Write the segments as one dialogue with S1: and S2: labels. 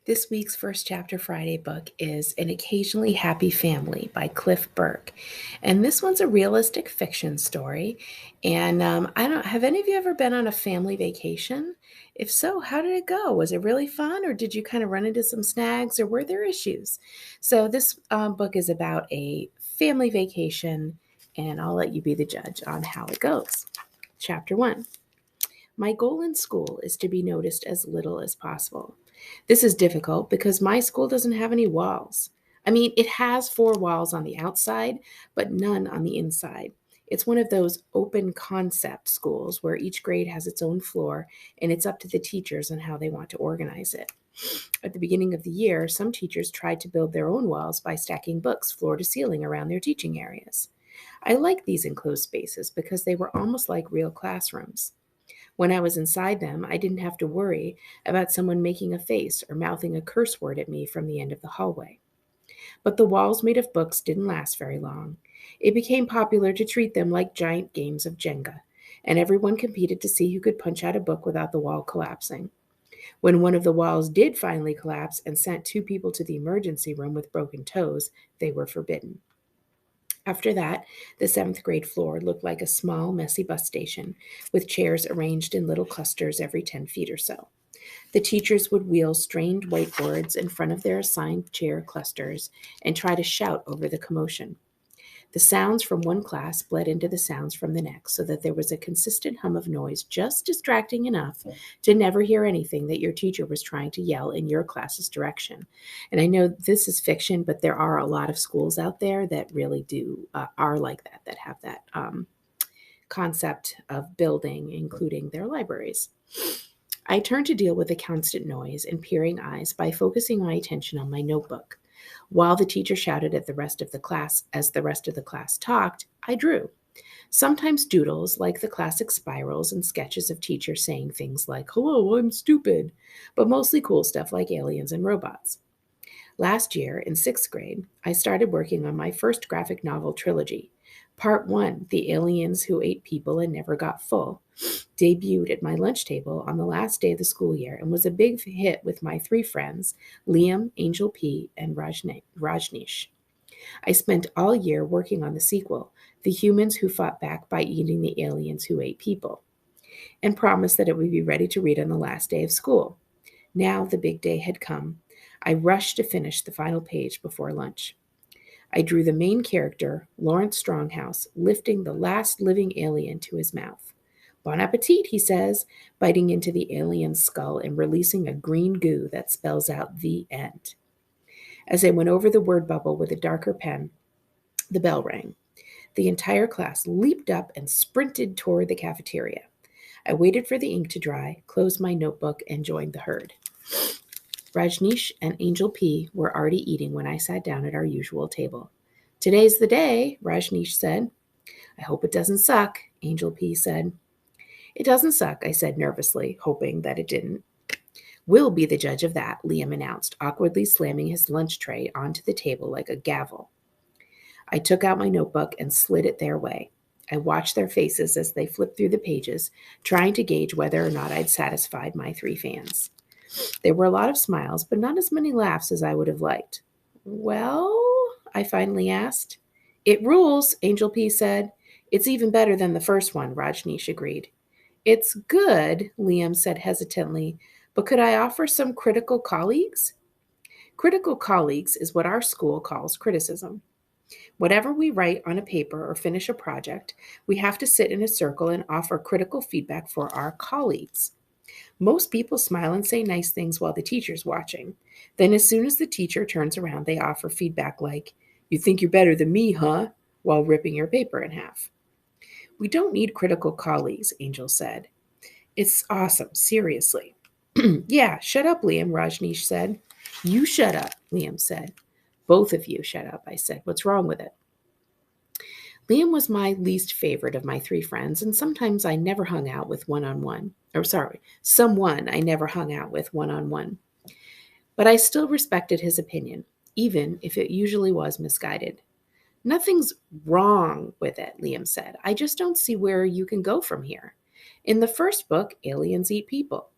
S1: This week's First Chapter Friday book is An Occasionally Happy Family by Cliff Burke. And this one's a realistic fiction story. And I don't have any of you ever been on a family vacation? If so, how did it go? Was it really fun, or did you kind of run into some snags, or were there issues? So this book is about a family vacation, and I'll let you be the judge on how it goes. Chapter 1. My goal in school is to be noticed as little as possible. This is difficult because my school doesn't have any walls. I mean, it has 4 walls on the outside, but none on the inside. It's one of those open concept schools where each grade has its own floor and it's up to the teachers on how they want to organize it. At the beginning of the year, some teachers tried to build their own walls by stacking books floor to ceiling around their teaching areas. I like these enclosed spaces because they were almost like real classrooms. When I was inside them, I didn't have to worry about someone making a face or mouthing a curse word at me from the end of the hallway. But the walls made of books didn't last very long. It became popular to treat them like giant games of Jenga, and everyone competed to see who could punch out a book without the wall collapsing. When one of the walls did finally collapse and sent 2 people to the emergency room with broken toes, they were forbidden. After that, the 7th grade floor looked like a small, messy bus station, with chairs arranged in little clusters every 10 feet or so. The teachers would wheel strained whiteboards in front of their assigned chair clusters and try to shout over the commotion. The sounds from one class bled into the sounds from the next, so that there was a consistent hum of noise just distracting enough to never hear anything that your teacher was trying to yell in your class's direction. And I know this is fiction, but there are a lot of schools out there that really are like that have that concept of building, including their libraries. I turned to deal with the constant noise and peering eyes by focusing my attention on my notebook. While the teacher shouted at the rest of the class as the rest of the class talked, I drew. Sometimes doodles like the classic spirals and sketches of teachers saying things like, "Hello, I'm stupid," but mostly cool stuff like aliens and robots. Last year, in 6th grade, I started working on my first graphic novel trilogy. Part 1, The Aliens Who Ate People and Never Got Full, debuted at my lunch table on the last day of the school year and was a big hit with my 3 friends, Liam, Angel P., and Rajneesh. I spent all year working on the sequel, The Humans Who Fought Back by Eating the Aliens Who Ate People, and promised that it would be ready to read on the last day of school. Now the big day had come. I rushed to finish the final page before lunch. I drew the main character, Lawrence Stronghouse, lifting the last living alien to his mouth. "Bon appetit," he says, biting into the alien's skull and releasing a green goo that spells out "the end." As I went over the word bubble with a darker pen, the bell rang. The entire class leaped up and sprinted toward the cafeteria. I waited for the ink to dry, closed my notebook, and joined the herd. Rajneesh and Angel P. were already eating when I sat down at our usual table. "Today's the day," Rajneesh said. "I hope it doesn't suck," Angel P. said. "It doesn't suck," I said nervously, hoping that it didn't. "We'll be the judge of that," Liam announced, awkwardly slamming his lunch tray onto the table like a gavel. I took out my notebook and slid it their way. I watched their faces as they flipped through the pages, trying to gauge whether or not I'd satisfied my 3 fans. There were a lot of smiles, but not as many laughs as I would have liked. "Well?" I finally asked. "It rules," Angel P. said. "It's even better than the first one," Rajneesh agreed. "It's good," Liam said hesitantly, "but could I offer some critical colleagues?" Critical colleagues is what our school calls criticism. Whatever we write on a paper or finish a project, we have to sit in a circle and offer critical feedback for our colleagues. Most people smile and say nice things while the teacher's watching. Then as soon as the teacher turns around, they offer feedback like, "You think you're better than me, huh?" while ripping your paper in half. "We don't need critical colleagues," Angel said. "It's awesome, seriously." "Yeah, shut up, Liam," Rajneesh said. "You shut up," Liam said. "Both of you shut up," I said. "What's wrong with it?" Liam was my least favorite of my 3 friends, and sometimes I never hung out with someone I never hung out with one-on-one. But I still respected his opinion, even if it usually was misguided. "Nothing's wrong with it," Liam said. "I just don't see where you can go from here. In the first book, aliens eat people.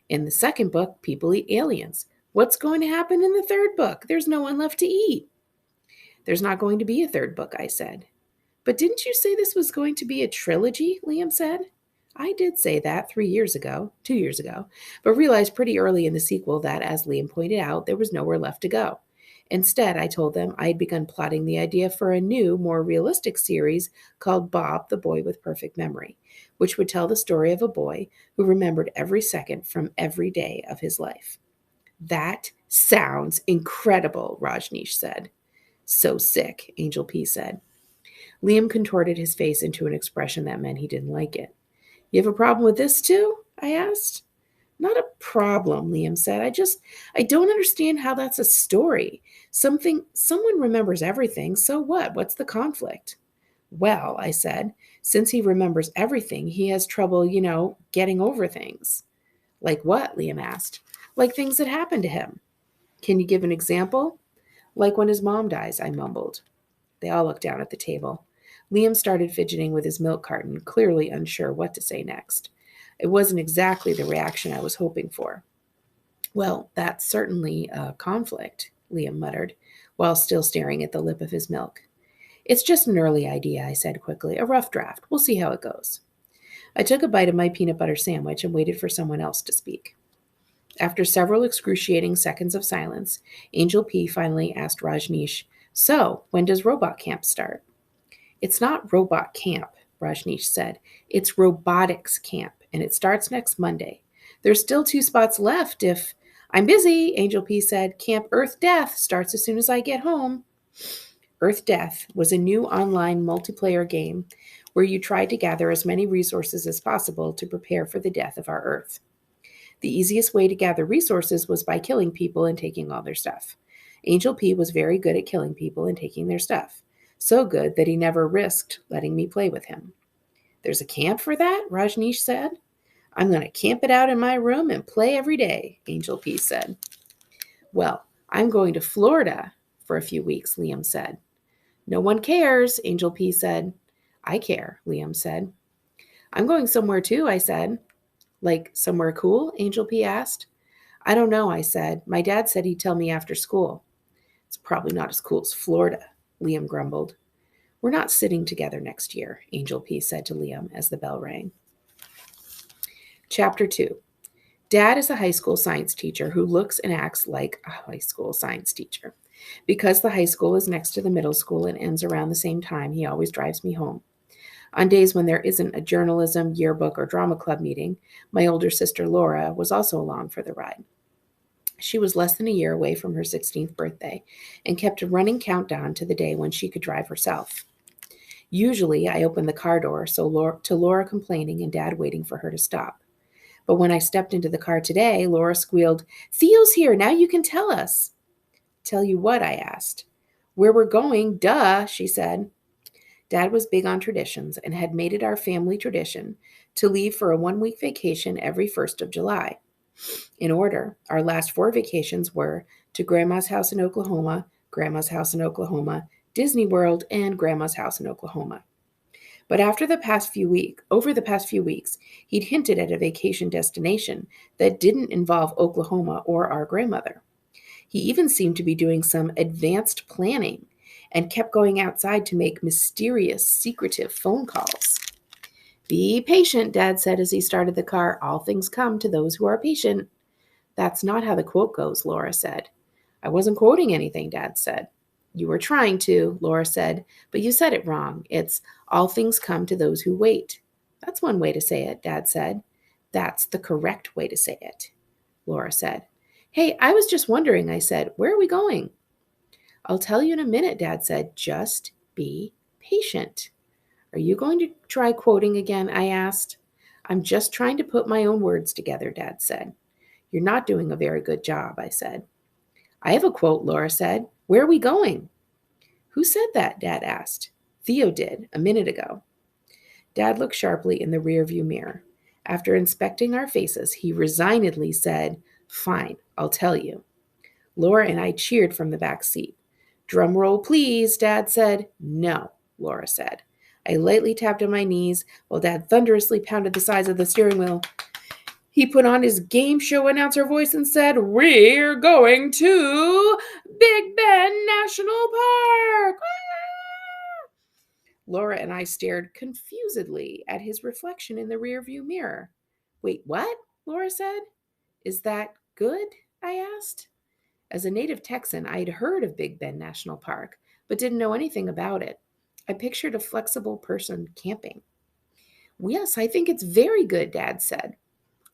S1: In the second book, people eat aliens. What's going to happen in the third book? There's no one left to eat. There's not going to be a third book, I said. But didn't you say this was going to be a trilogy? Liam said. I did say that 2 years ago, but realized pretty early in the sequel that, as Liam pointed out, there was nowhere left to go. Instead, I told them I had begun plotting the idea for a new, more realistic series called Bob, the Boy with Perfect Memory, which would tell the story of a boy who remembered every second from every day of his life. That sounds incredible, Rajneesh said. So sick, Angel P said. Liam contorted his face into an expression that meant he didn't like it. You have a problem with this too? I asked. Not a problem, Liam said. I don't understand how that's a story. Someone remembers everything, so what? What's the conflict? Well, I said, since he remembers everything, he has trouble, getting over things. Like what? Liam asked. Like things that happened to him. Can you give an example? Like when his mom dies, I mumbled. They all looked down at the table. Liam started fidgeting with his milk carton, clearly unsure what to say next. It wasn't exactly the reaction I was hoping for. Well, that's certainly a conflict, Liam muttered, while still staring at the lip of his milk. It's just an early idea, I said quickly. A rough draft. We'll see how it goes. I took a bite of my peanut butter sandwich and waited for someone else to speak. After several excruciating seconds of silence, Angel P finally asked Rajneesh, So, when does Robot Camp start? It's not Robot Camp, Rajneesh said. It's Robotics Camp, and it starts next Monday. There's still 2 spots left if... I'm busy, Angel P said. Camp Earth Death starts as soon as I get home. Earth Death was a new online multiplayer game where you tried to gather as many resources as possible to prepare for the death of our Earth. The easiest way to gather resources was by killing people and taking all their stuff. Angel P was very good at killing people and taking their stuff. So good that he never risked letting me play with him. There's a camp for that? Rajneesh said. I'm going to camp it out in my room and play every day, Angel P said. Well, I'm going to Florida for a few weeks, Liam said. No one cares, Angel P said. I care, Liam said. I'm going somewhere too, I said. Like somewhere cool? Angel P asked. I don't know, I said. My dad said he'd tell me after school. It's probably not as cool as Florida, Liam grumbled. We're not sitting together next year, Angel P said to Liam as the bell rang. Chapter 2. Dad is a high school science teacher who looks and acts like a high school science teacher. Because the high school is next to the middle school and ends around the same time, he always drives me home. On days when there isn't a journalism, yearbook, or drama club meeting, my older sister Laura was also along for the ride. She was less than a year away from her 16th birthday and kept a running countdown to the day when she could drive herself. Usually, I opened the car door to Laura complaining and Dad waiting for her to stop. But when I stepped into the car today, Laura squealed, Theo's here, now you can tell us. Tell you what? I asked. Where we're going, duh, she said. Dad was big on traditions and had made it our family tradition to leave for a 1-week vacation every 1st of July. In order, our last 4 vacations were to Grandma's house in Oklahoma, Grandma's house in Oklahoma, Disney World, and Grandma's house in Oklahoma. But over the past few weeks, he'd hinted at a vacation destination that didn't involve Oklahoma or our grandmother. He even seemed to be doing some advanced planning and kept going outside to make mysterious, secretive phone calls. Be patient, Dad said as he started the car. All things come to those who are patient. That's not how the quote goes, Laura said. I wasn't quoting anything, Dad said. You were trying to, Laura said, but you said it wrong. It's all things come to those who wait. That's one way to say it, Dad said. That's the correct way to say it, Laura said. Hey, I was just wondering, I said. Where are we going? I'll tell you in a minute, Dad said. Just be patient. Are you going to try quoting again? I asked. I'm just trying to put my own words together, Dad said. You're not doing a very good job, I said. I have a quote, Laura said. Where are we going? Who said that? Dad asked. Theo did, a minute ago. Dad looked sharply in the rearview mirror. After inspecting our faces, he resignedly said, Fine, I'll tell you. Laura and I cheered from the back seat. Drum roll, please, Dad said. No, Laura said. I lightly tapped on my knees while Dad thunderously pounded the sides of the steering wheel. He put on his game show announcer voice and said, "We're going to Big Bend National Park." Laura and I stared confusedly at his reflection in the rearview mirror. "Wait, what?" Laura said. "Is that good?" I asked. As a native Texan, I had heard of Big Bend National Park, but didn't know anything about it. I pictured a flexible person camping. "Yes, I think it's very good," Dad said.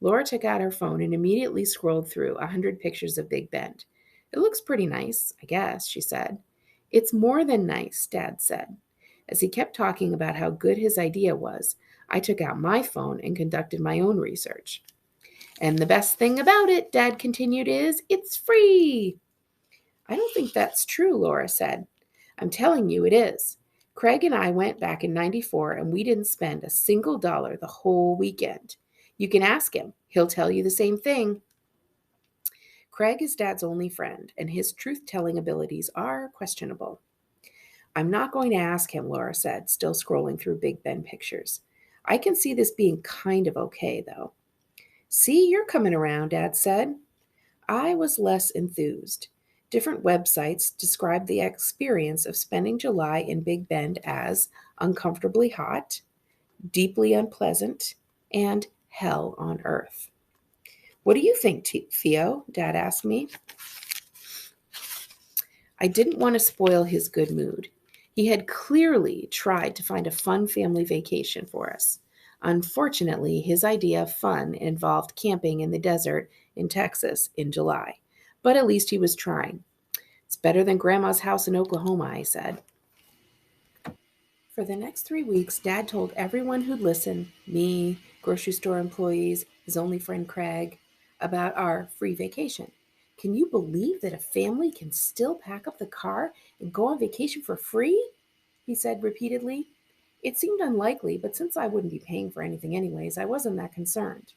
S1: Laura took out her phone and immediately scrolled through 100 pictures of Big Bend. "It looks pretty nice, I guess," she said. "It's more than nice," Dad said. As he kept talking about how good his idea was, I took out my phone and conducted my own research. "And the best thing about it," Dad continued, "is it's free." "I don't think that's true," Laura said. "I'm telling you it is. Craig and I went back in '94 and we didn't spend a single dollar the whole weekend. You can ask him. He'll tell you the same thing." Craig is Dad's only friend, and his truth-telling abilities are questionable. "I'm not going to ask him," Laura said, still scrolling through Big Ben pictures. "I can see this being kind of okay, though." "See, you're coming around," Dad said. I was less enthused. Different websites described the experience of spending July in Big Bend as uncomfortably hot, deeply unpleasant, and hell on earth. "What do you think, Theo?" Dad asked me. I didn't want to spoil his good mood. He had clearly tried to find a fun family vacation for us. Unfortunately, his idea of fun involved camping in the desert in Texas in July. But at least he was trying. "It's better than Grandma's house in Oklahoma," I said. For the next 3 weeks, Dad told everyone who'd listen, me, grocery store employees, his only friend Craig, about our free vacation. "Can you believe that a family can still pack up the car and go on vacation for free?" he said repeatedly. It seemed unlikely, but since I wouldn't be paying for anything anyways, I wasn't that concerned.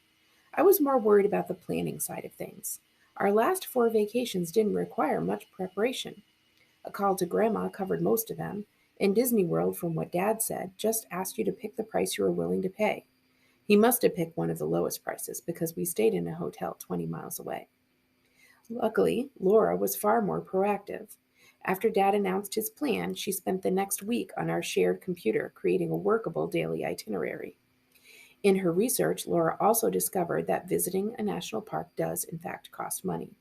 S1: I was more worried about the planning side of things. Our last 4 vacations didn't require much preparation. A call to Grandma covered most of them, and Disney World, from what Dad said, just asked you to pick the price you were willing to pay. He must have picked one of the lowest prices because we stayed in a hotel 20 miles away. Luckily, Laura was far more proactive. After Dad announced his plan, she spent the next week on our shared computer creating a workable daily itinerary. In her research, Laura also discovered that visiting a national park does, in fact, cost money.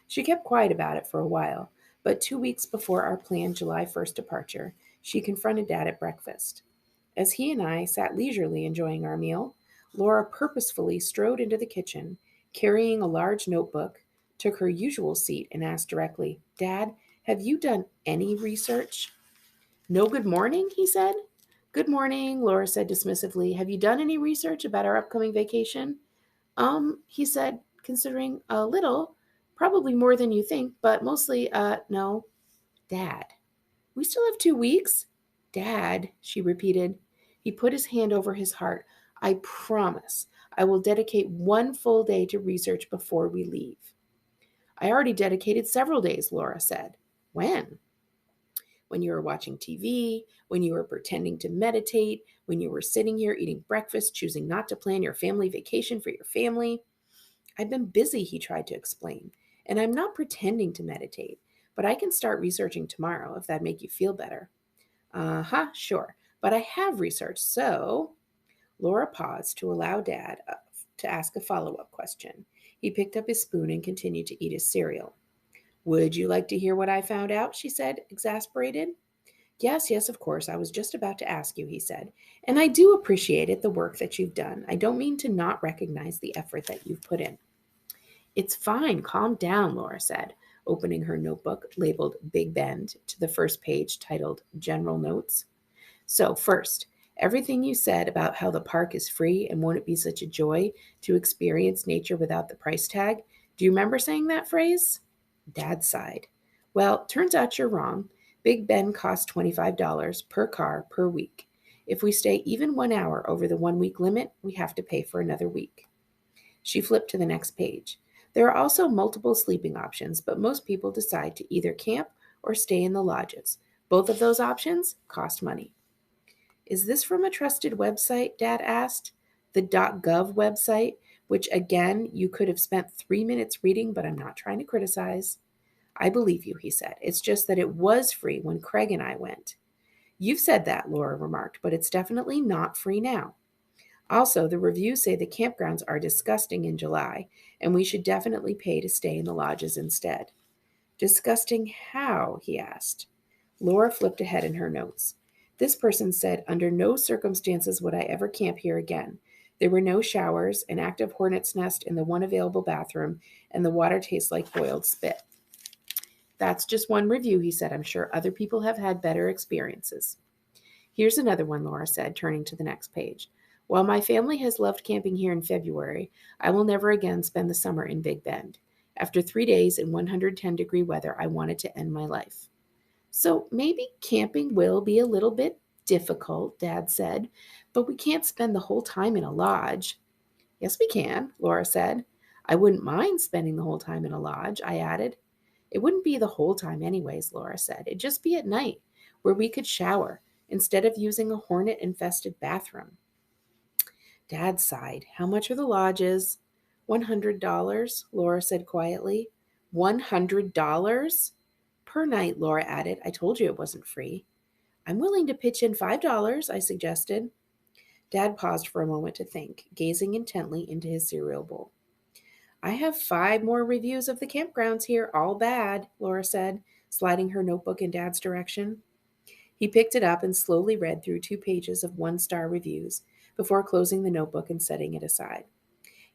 S1: She kept quiet about it for a while, but 2 weeks before our planned July 1st departure, she confronted Dad at breakfast. As he and I sat leisurely enjoying our meal, Laura purposefully strode into the kitchen, carrying a large notebook, took her usual seat, and asked directly, "Dad, have you done any research?" "No good morning," he said. "Good morning," Laura said dismissively. "Have you done any research about our upcoming vacation?" He said, considering a little, probably more than you think, but mostly, no. "Dad, we still have 2 weeks?" "Dad," she repeated. He put his hand over his heart. "I promise I will dedicate one full day to research before we leave." "I already dedicated several days," Laura said. "When?" "When you were watching TV, when you were pretending to meditate, when you were sitting here eating breakfast, choosing not to plan your family vacation for your family." "I've been busy," he tried to explain, "and I'm not pretending to meditate, but I can start researching tomorrow if that'd make you feel better." "Uh-huh, sure, but I have researched, so—" Laura paused to allow Dad to ask a follow-up question. He picked up his spoon and continued to eat his cereal. "Would you like to hear what I found out?" she said, exasperated. "Yes, yes, of course. I was just about to ask you," he said. "And I do appreciate it, the work that you've done. I don't mean to not recognize the effort that you've put in." "It's fine. Calm down," Laura said, opening her notebook labeled Big Bend to the first page titled General Notes. "So, first, everything you said about how the park is free and won't it be such a joy to experience nature without the price tag? Do you remember saying that phrase?" Dad sighed. "Well, turns out you're wrong. Big Bend costs $25 per car per week. If we stay even 1 hour over the 1 week limit, we have to pay for another week." She flipped to the next page. "There are also multiple sleeping options, but most people decide to either camp or stay in the lodges. Both of those options cost money." "Is this from a trusted website?" Dad asked. "The .gov website, which again, you could have spent 3 minutes reading, but I'm not trying to criticize. I believe you, he said. It's just that it was free when Craig and I went. You've said that, Laura remarked, but it's definitely not free now. Also, the reviews say the campgrounds are disgusting in July, and we should definitely pay to stay in the lodges instead. Disgusting how? He asked. Laura flipped ahead in her notes. This person said, under no circumstances would I ever camp here again. There were no showers, an active hornet's nest in the one available bathroom, and the water tastes like boiled spit. That's just one review, he said. I'm sure other people have had better experiences. Here's another one, Laura said, turning to the next page. While my family has loved camping here in February, I will never again spend the summer in Big Bend. After 3 days in 110-degree weather, I wanted to end my life. So maybe camping will be a little bit difficult, Dad said, but we can't spend the whole time in a lodge. Yes, we can, Laura said. I wouldn't mind spending the whole time in a lodge, I added. It wouldn't be the whole time anyways, Laura said. It'd just be at night, where we could shower, instead of using a hornet-infested bathroom. Dad sighed. How much are the lodges? $100, Laura said quietly. $100? Per night, Laura added. I told you it wasn't free. I'm willing to pitch in $5, I suggested. Dad paused for a moment to think, gazing intently into his cereal bowl. I have 5 more reviews of the campgrounds here, all bad, Laura said, sliding her notebook in Dad's direction. He picked it up and slowly read through 2 pages of 1-star reviews before closing the notebook and setting it aside.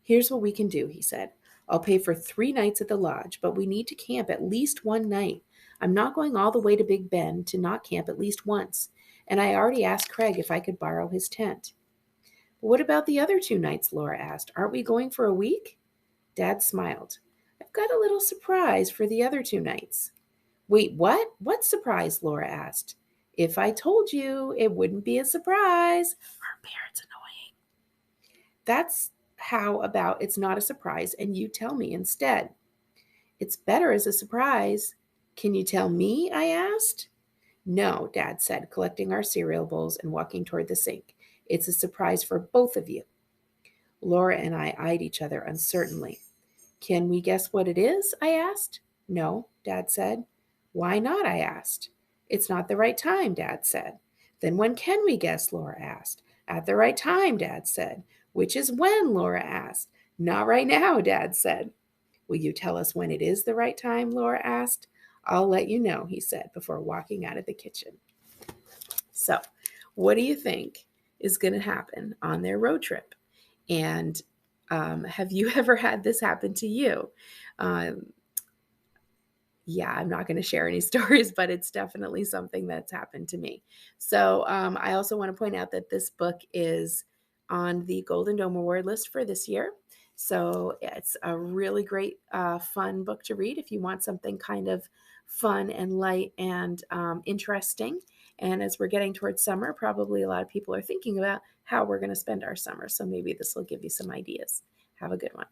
S1: Here's what we can do, he said. I'll pay for 3 nights at the lodge, but we need to camp at least 1 night. I'm not going all the way to Big Bend to not camp at least once, and I already asked Craig if I could borrow his tent. What about the other 2 nights, Laura asked. Aren't we going for a week? Dad smiled. I've got a little surprise for the other 2 nights. Wait, what? What surprise? Laura asked. If I told you, it wouldn't be a surprise. Our parents annoying. That's how about it's not a surprise and you tell me instead. It's better as a surprise. Can you tell me? I asked. No, Dad said, collecting our cereal bowls and walking toward the sink. It's a surprise for both of you. Laura and I eyed each other uncertainly. Can we guess what it is? I asked. No, Dad said. Why not? I asked. It's not the right time, Dad said. Then when can we guess? Laura asked. At the right time, Dad said. Which is when? Laura asked. Not right now, Dad said. Will you tell us when it is the right time? Laura asked. I'll let you know, he said, before walking out of the kitchen. So, what do you think is going to happen on their road trip? And have you ever had this happen to you? Yeah, I'm not going to share any stories, but it's definitely something that's happened to me. So I also want to point out that this book is on the Golden Dome Award list for this year. So it's a really great, fun book to read if you want something kind of fun and light and interesting. And as we're getting towards summer, probably a lot of people are thinking about how we're going to spend our summer. So maybe this will give you some ideas. Have a good one.